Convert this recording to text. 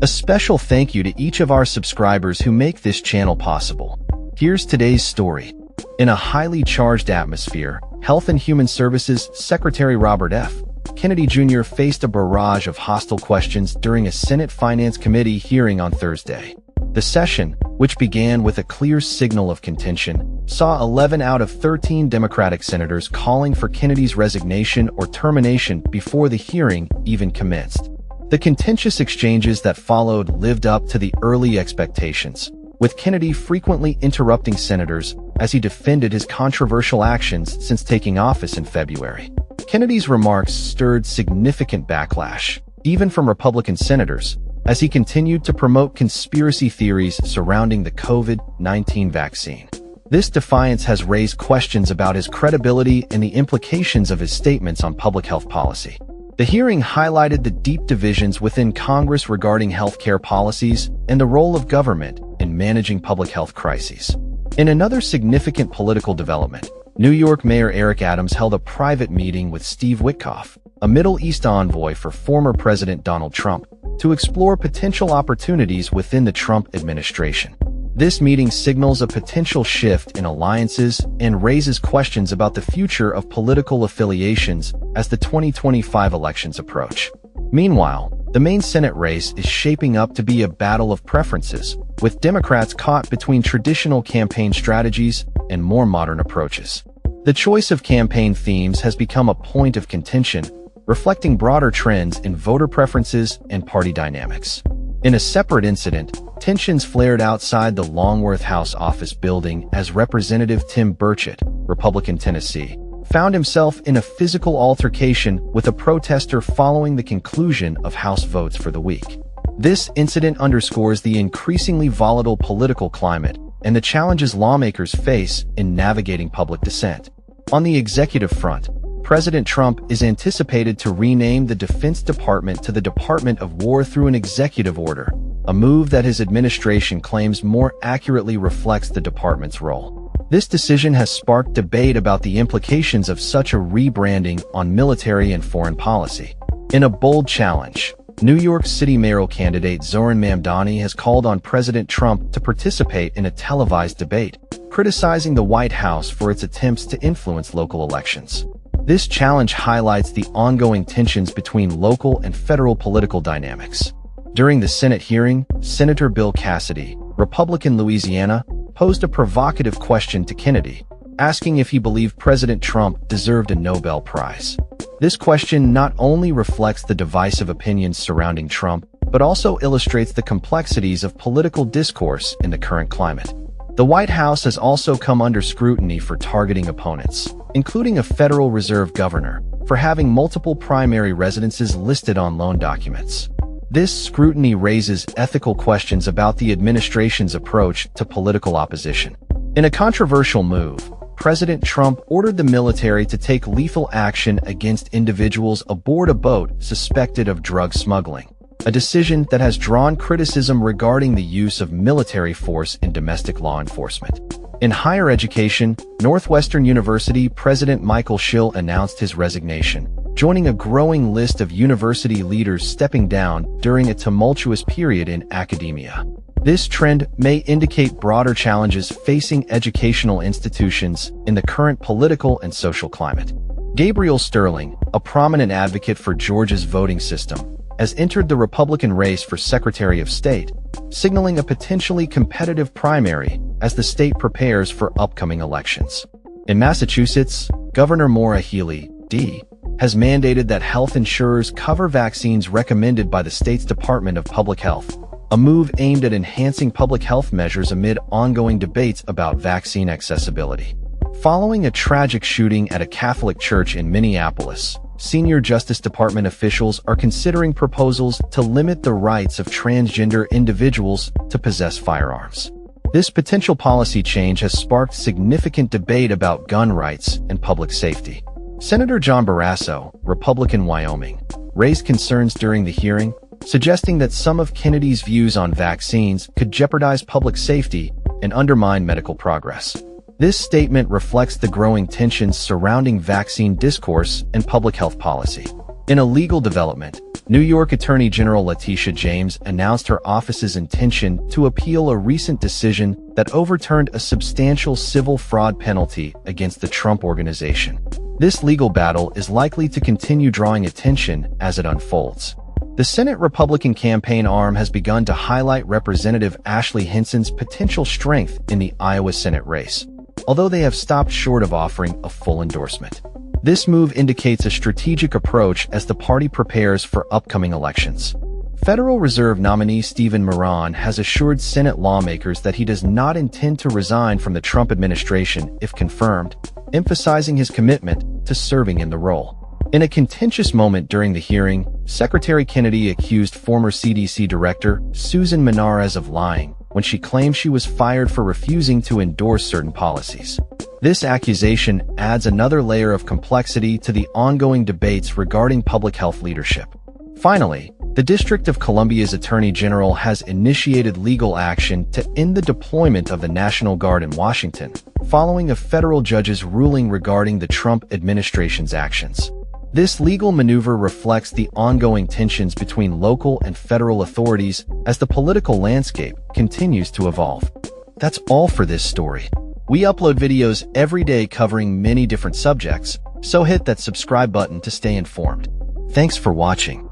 A special thank you to each of our subscribers who make this channel possible. Here's today's story. In a highly charged atmosphere, Health and Human Services Secretary Robert F. Kennedy Jr. faced a barrage of hostile questions during a Senate Finance Committee hearing on Thursday. The session, which began with a clear signal of contention, saw 11 out of 13 Democratic senators calling for Kennedy's resignation or termination before the hearing even commenced. The contentious exchanges that followed lived up to the early expectations, with Kennedy frequently interrupting senators as he defended his controversial actions since taking office in February. Kennedy's remarks stirred significant backlash, even from Republican senators, as he continued to promote conspiracy theories surrounding the COVID-19 vaccine. This defiance has raised questions about his credibility and the implications of his statements on public health policy. The hearing highlighted the deep divisions within Congress regarding healthcare policies and the role of government in managing public health crises. In another significant political development, New York Mayor Eric Adams held a private meeting with Steve Witkoff, a Middle East envoy for former President Donald Trump, to explore potential opportunities within the Trump administration. This meeting signals a potential shift in alliances and raises questions about the future of political affiliations as the 2025 elections approach. Meanwhile, the main Senate race is shaping up to be a battle of preferences, with Democrats caught between traditional campaign strategies and more modern approaches. The choice of campaign themes has become a point of contention, reflecting broader trends in voter preferences and party dynamics. In a separate incident, tensions flared outside the Longworth House office building as Representative Tim Burchett, Republican Tennessee, found himself in a physical altercation with a protester following the conclusion of House votes for the week. This incident underscores the increasingly volatile political climate and the challenges lawmakers face in navigating public dissent. On the executive front, President Trump is anticipated to rename the Defense Department to the Department of War through an executive order, a move that his administration claims more accurately reflects the department's role. This decision has sparked debate about the implications of such a rebranding on military and foreign policy. In a bold challenge, New York City mayoral candidate Zohran Mamdani has called on President Trump to participate in a televised debate, criticizing the White House for its attempts to influence local elections. This challenge highlights the ongoing tensions between local and federal political dynamics. During the Senate hearing, Senator Bill Cassidy, Republican Louisiana, posed a provocative question to Kennedy, asking if he believed President Trump deserved a Nobel Prize. This question not only reflects the divisive opinions surrounding Trump, but also illustrates the complexities of political discourse in the current climate. The White House has also come under scrutiny for targeting opponents, including a Federal Reserve governor, for having multiple primary residences listed on loan documents. This scrutiny raises ethical questions about the administration's approach to political opposition. In a controversial move, President Trump ordered the military to take lethal action against individuals aboard a boat suspected of drug smuggling, a decision that has drawn criticism regarding the use of military force in domestic law enforcement. In higher education, Northwestern University President Michael Schill announced his resignation, joining a growing list of university leaders stepping down during a tumultuous period in academia. This trend may indicate broader challenges facing educational institutions in the current political and social climate. Gabriel Sterling, a prominent advocate for Georgia's voting system, has entered the Republican race for Secretary of State, signaling a potentially competitive primary as the state prepares for upcoming elections. In Massachusetts, Governor Maura Healey, D., has mandated that health insurers cover vaccines recommended by the state's Department of Public Health, a move aimed at enhancing public health measures amid ongoing debates about vaccine accessibility. Following a tragic shooting at a Catholic church in Minneapolis, senior Justice Department officials are considering proposals to limit the rights of transgender individuals to possess firearms. This potential policy change has sparked significant debate about gun rights and public safety. Senator John Barrasso, Republican Wyoming, raised concerns during the hearing, suggesting that some of Kennedy's views on vaccines could jeopardize public safety and undermine medical progress. This statement reflects the growing tensions surrounding vaccine discourse and public health policy. In a legal development, New York Attorney General Letitia James announced her office's intention to appeal a recent decision that overturned a substantial civil fraud penalty against the Trump Organization. This legal battle is likely to continue drawing attention as it unfolds. The Senate Republican campaign arm has begun to highlight Representative Ashley Hinson's potential strength in the Iowa Senate race, although they have stopped short of offering a full endorsement. This move indicates a strategic approach as the party prepares for upcoming elections. Federal Reserve nominee Stephen Moran has assured Senate lawmakers that he does not intend to resign from the Trump administration if confirmed, emphasizing his commitment to serving in the role. In a contentious moment during the hearing, Secretary Kennedy accused former CDC Director Susan Menarez of lying when she claimed she was fired for refusing to endorse certain policies. This accusation adds another layer of complexity to the ongoing debates regarding public health leadership. Finally, the District of Columbia's Attorney General has initiated legal action to end the deployment of the National Guard in Washington, following a federal judge's ruling regarding the Trump administration's actions. This legal maneuver reflects the ongoing tensions between local and federal authorities as the political landscape continues to evolve. That's all for this story. We upload videos every day covering many different subjects, so hit that subscribe button to stay informed. Thanks for watching.